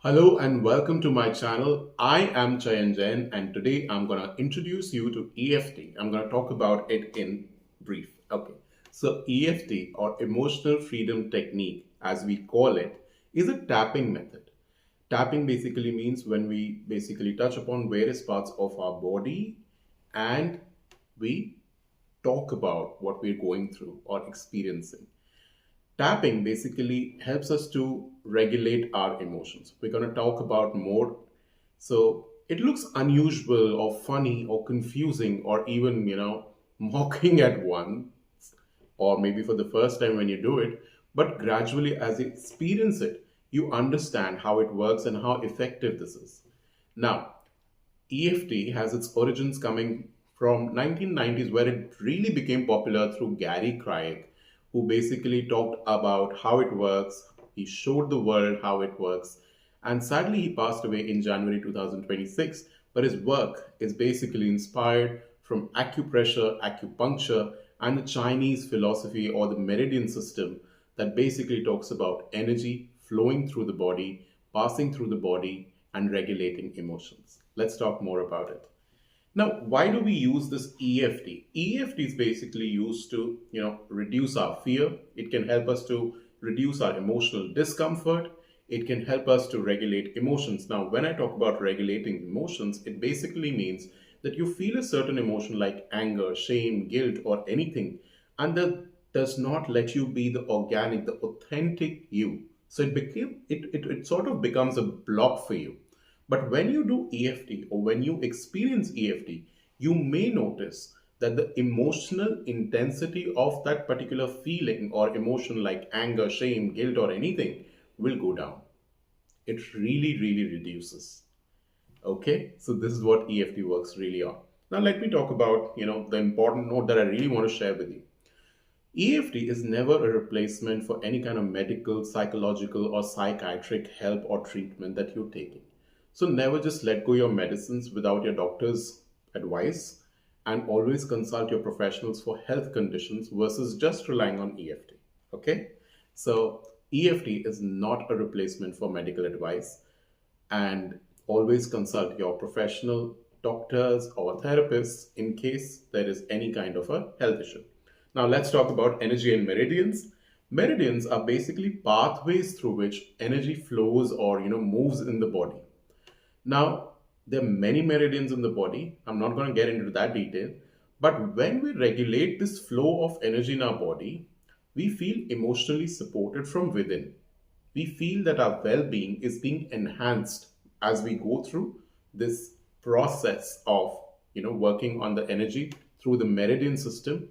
Hello and welcome to my channel. I am Chayan Jain and today I'm going to introduce you to EFT. I'm going to talk about it in brief. Okay. So EFT or Emotional Freedom Technique as we call it is a tapping method. Tapping basically means when we basically touch upon various parts of our body and we talk about what we're going through or experiencing. Tapping basically helps us to regulate our emotions. We're going to talk about more. So it looks unusual or funny or confusing or even, mocking at one, or maybe for the first time when you do it. But gradually, as you experience it, you understand how it works and how effective this is. Now, EFT has its origins coming from 1990s where it really became popular through Gary Craig, who basically talked about how it works. He showed the world how it works. And sadly, he passed away in January 2026. But his work is basically inspired from acupressure, acupuncture, and the Chinese philosophy or the Meridian system that basically talks about energy flowing through the body, passing through the body, and regulating emotions. Let's talk more about it. Now, why do we use this EFT? EFT is basically used to, reduce our fear. It can help us to reduce our emotional discomfort. It can help us to regulate emotions. Now, when I talk about regulating emotions, it basically means that you feel a certain emotion like anger, shame, guilt, or anything, and that does not let you be the organic, the authentic you. So it sort of becomes a block for you. But when you do EFT or when you experience EFT, you may notice that the emotional intensity of that particular feeling or emotion like anger, shame, guilt, or anything will go down. It really, really reduces. Okay, so this is what EFT works really on. Now let me talk about the important note that I really want to share with you. EFT is never a replacement for any kind of medical, psychological, or psychiatric help or treatment that you're taking. So never just let go your medicines without your doctor's advice and always consult your professionals for health conditions versus just relying on EFT. Okay? So EFT is not a replacement for medical advice and always consult your professional doctors or therapists in case there is any kind of a health issue. Now let's talk about energy and meridians. Meridians are basically pathways through which energy flows or moves in the body. Now there are many meridians in the body. I'm not going to get into that detail, but when we regulate this flow of energy in our body, we feel emotionally supported from within. We feel that our well-being is being enhanced as we go through this process of working on the energy through the meridian system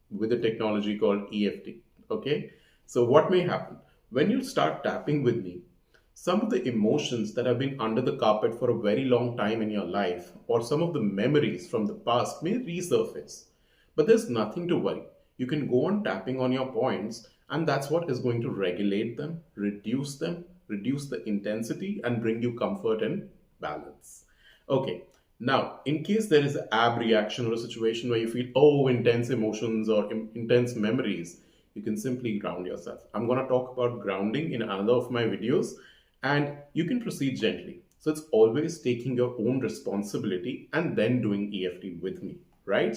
with a technology called EFT. Okay, so what may happen when you start tapping with me, some of the emotions that have been under the carpet for a very long time in your life or some of the memories from the past may resurface. But there's nothing to worry. You can go on tapping on your points, and that's what is going to regulate them, reduce the intensity, and bring you comfort and balance. Okay, now in case there is an ab reaction or a situation where you feel, oh, intense emotions or intense memories, you can simply ground yourself. I'm going to talk about grounding in another of my videos, and you can proceed gently. So it's always taking your own responsibility and then doing EFT with me, right?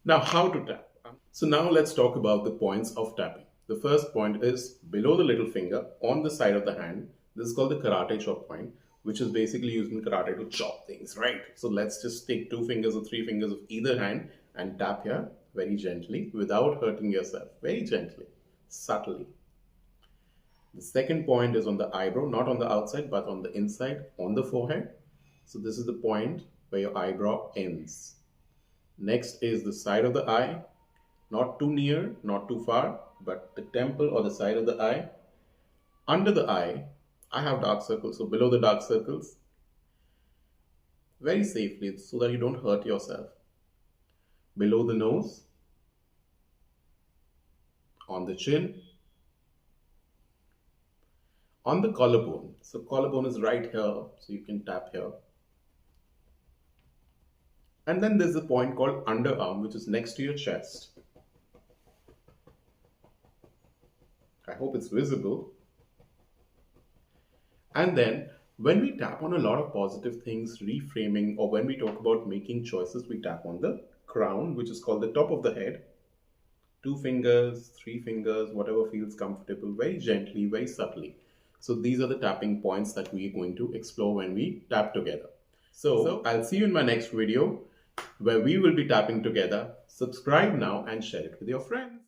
Now, how to tap? So now let's talk about the points of tapping. The first point is below the little finger on the side of the hand. This is called the karate chop point, which is basically used in karate to chop things, right? So let's just take two fingers or three fingers of either hand and tap here very gently without hurting yourself. Very gently, subtly. The second point is on the eyebrow, not on the outside, but on the inside, on the forehead. So this is the point where your eyebrow ends. Next is the side of the eye, not too near, not too far, but the temple or the side of the eye. Under the eye, I have dark circles, so below the dark circles, very safely so that you don't hurt yourself. Below the nose, on the chin, on the collarbone. So collarbone is right here, so you can tap here. And then there's a point called underarm, which is next to your chest. I hope it's visible. And then when we tap on a lot of positive things, reframing, or when we talk about making choices, we tap on the crown, which is called the top of the head. 2 fingers, 3 fingers, whatever feels comfortable, very gently, very subtly. So these are the tapping points that we're going to explore when we tap together. So I'll see you in my next video where we will be tapping together. Subscribe now and share it with your friends.